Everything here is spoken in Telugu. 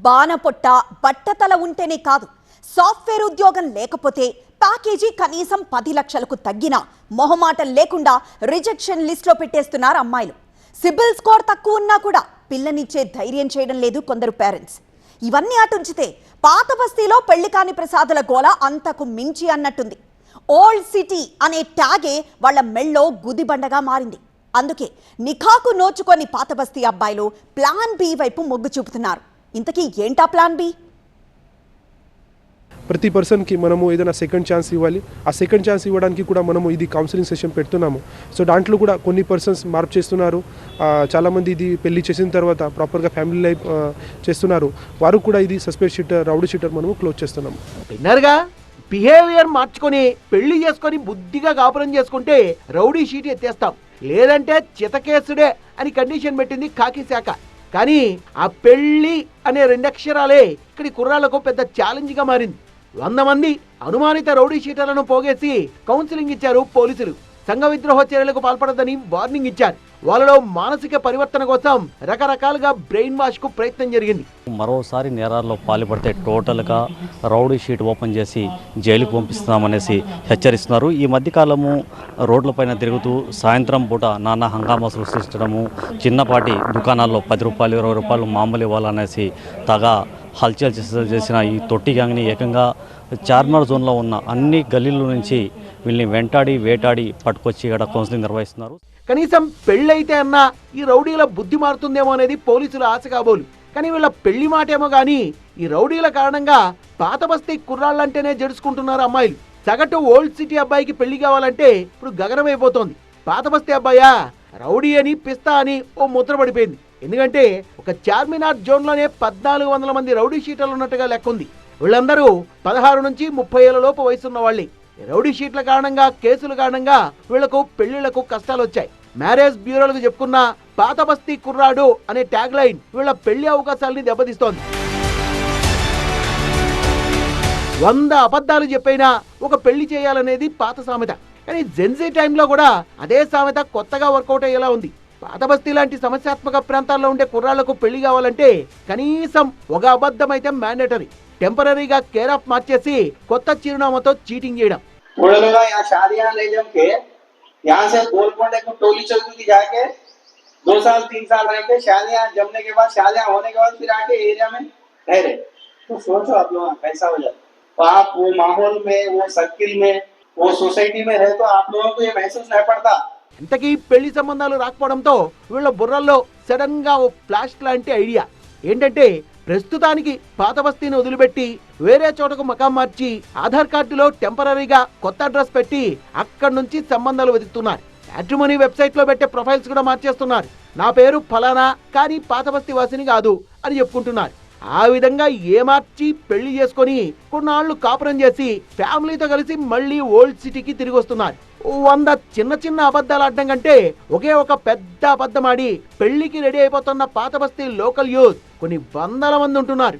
బాణపొట్ట బట్టతల ఉంటేనే కాదు, సాఫ్ట్వేర్ ఉద్యోగం లేకపోతే ప్యాకేజీ కనీసం 10 లక్షలకు తగ్గినా మొహమాటం లేకుండా రిజెక్షన్ లిస్ట్లో పెట్టేస్తున్నారు అమ్మాయిలు. సిబిల్ స్కోర్ తక్కువ ఉన్నా కూడా పిల్లనిచ్చే ధైర్యం చేయడం లేదు కొందరు పేరెంట్స్. ఇవన్నీ అటుంచితే పాత బస్తీలో పెళ్లి కాని ప్రసాదుల గోల అంతకు మించి అన్నట్టుంది. ఓల్డ్ సిటీ అనే ట్యాగే వాళ్ళ మెళ్ళో గుదిబండగా మారింది. అందుకే నిఖాకు నోచుకొని పాత బస్తీ అబ్బాయిలు ప్లాన్ బి వైపు మొగ్గు చూపుతున్నారు. ఇంతకీ ఏంటా ప్లాన్ బి? ప్రతి పర్సన్కి మనము ఏదైనా సెకండ్ ఛాన్స్ ఇవ్వాలి. ఆ సెకండ్ ఛాన్స్ ఇవ్వడానికి కూడా మనము ఇది కౌన్సిలింగ్ సెషన్ పెడుతున్నాము. సో దాంట్లో కూడా కొన్ని పర్సన్స్ మార్పు చేస్తున్నారు. చాలామంది ఇది పెళ్లి చేసిన తర్వాత ప్రాపర్గా ఫ్యామిలీ లైఫ్ చేస్తున్నారు. వారు కూడా ఇది సస్పెక్ట్ షీటర్, రౌడీ షీటర్ మనము క్లోజ్ చేస్తున్నాము. విన్నర్గా బిహేవియర్ మార్చుకొని పెళ్లి చేసుకొని బుద్ధిగా కాపురం చేసుకుంటే రౌడీ షీట్ ఎత్తేస్తాం, లేదంటే చితకేసుడే అని కండిషన్ పెట్టింది కాకి శాఖ. కానీ ఆ పెళ్లి అనే 2 అక్షరాలే ఇక్కడి కుర్రాళ్లకు పెద్ద ఛాలెంజ్గా మారింది. 100 మంది అనుమానిత రౌడీ షీటర్లను పోగేసి కౌన్సిలింగ్ ఇచ్చారు పోలీసులు. సంఘ విద్రోహ చర్యలకు పాల్పడదని వార్నింగ్ ఇచ్చారు. వాళ్ళలో మానసిక పరివర్తన కోసం రకరకాలుగా బ్రెయిన్ వాష్ కు ప్రయత్నం జరిగింది. మరోసారి నేరాల్లో పాల్పడితే టోటల్గా రౌడీ షీట్ ఓపెన్ చేసి జైలుకు పంపిస్తామనేసి హెచ్చరిస్తున్నారు. ఈ మధ్యకాలము రోడ్లపైన తిరుగుతూ సాయంత్రం పూట నానా హంగామా సృష్టించడము, చిన్నపాటి దుకాణాల్లో 10 రూపాయలు 20 రూపాయలు మామూలు ఇవ్వాలనేసి తగా హల్చల్ చేసిన ఈ తొట్టి గ్యాంగ్ని ఏకంగా చార్మినార్ జోన్లో ఉన్న అన్ని గల్లీల నుంచి వీళ్ళని వెంటాడి వేటాడి పట్టుకొచ్చి ఇక్కడ కౌన్సిలింగ్ నిర్వహిస్తున్నారు. కనీసం పెళ్ళైతే అన్నా ఈ రౌడీల బుద్ధి మారుతుందేమో అనేది పోలీసుల ఆశ కాబోలు. కానీ వీళ్ళ పెళ్లి మాటేమో కానీ ఈ రౌడీల కారణంగా పాత బస్తీ కుర్రాళ్ళంటేనే జడుచుకుంటున్నారు అమ్మాయిలు. సగటు ఓల్డ్ సిటీ అబ్బాయికి పెళ్లి కావాలంటే ఇప్పుడు గగనమైపోతోంది. పాత బస్తీ అబ్బాయా రౌడీ అని పిస్తా అని ఓ ముద్ర పడిపోయింది. ఎందుకంటే ఒక చార్మినార్ జోన్లోనే 1400 మంది రౌడీ షీటర్లు ఉన్నట్టుగా లెక్కుంది. వీళ్ళందరూ 16 నుంచి 30 ఏళ్ల లోపు వయసున్న వాళ్ళే. రౌడీ షీట్ల కారణంగా, కేసుల కారణంగా వీళ్లకు పెళ్లిళ్లకు కష్టాలు వచ్చాయి. మ్యారేజ్ బ్యూరోలకు చెప్పుకున్న పాత బస్తీ కుర్రాడు అనే ట్యాగ్ లైన్ వీళ్ళ పెళ్లి అవకాశాలని దెబ్బతీస్తోంది. 100 అబద్ధాలు చెప్పైనా ఒక పెళ్లి చేయాలనేది పాత సామెత. కానీ జెన్జీ టైంలో కూడా అదే సామెత కొత్తగా వర్కౌట్ అయ్యేలా ఉంది. పాత బస్తీ లాంటి సమస్యాత్మక ప్రాంతాల్లో ఉండే కుర్రాళ్లకు పెళ్లి కావాలంటే కనీసం ఒక అబద్ధం అయితే మ్యాండేటరీ. టెంపరీగా కేర్ ఆఫ్ మార్చేసి కొత్త చిరునామాతో చీటింగ్ చేయడం. यहाँ से गोलकोंडे को टोली चौकी की जाके 2 साल 3 साल रह के शादियां जमने के बाद, शादियां होने के बाद फिर आके एरिया में रह रहे. तो सोचो आप लोग कैसा हो जाए. तो आप वो माहौल में, वो सर्किल में, वो सोसाइटी में रहे तो आप लोगों को ये महसूस नहीं पड़ता. ఇంతకీ పెళ్లి సంబంధాలు రాకపోవడంతో వీళ్ళ బుర్రల్లో సడన్ గా ఓ ఫ్లాష్ లాంటి ఐడియా ఏంటంటే, ప్రస్తుతానికి పాత బస్తీని వదిలిపెట్టి వేరే చోటకు మకాం మార్చి ఆధార్ కార్డులో టెంపరీగా కొత్త అడ్రస్ పెట్టి అక్కడి నుంచి సంబంధాలు వెతుకుతున్నారు. మ్యాట్రిమోనీ వెబ్సైట్ లో పెట్టే ప్రొఫైల్స్ కూడా మార్చేస్తున్నారు. నా పేరు ఫలానా కానీ పాత బస్తీ వాసిని కాదు అని చెప్పుకుంటున్నారు. ఆ విధంగా ఏమార్చి పెళ్లి చేసుకొని కొన్నాళ్లు కాపురం చేసి ఫ్యామిలీతో కలిసి మళ్ళీ ఓల్డ్ సిటీకి తిరిగి వస్తున్నారు. 100 చిన్న చిన్న అబద్ధాలు ఆడడం కంటే ఒకే ఒక పెద్ద అబద్ధం ఆడి పెళ్లికి రెడీ అయిపోతున్న పాత బస్తీ లోకల్ యూత్ కొన్ని 100 మంది ఉంటున్నారు.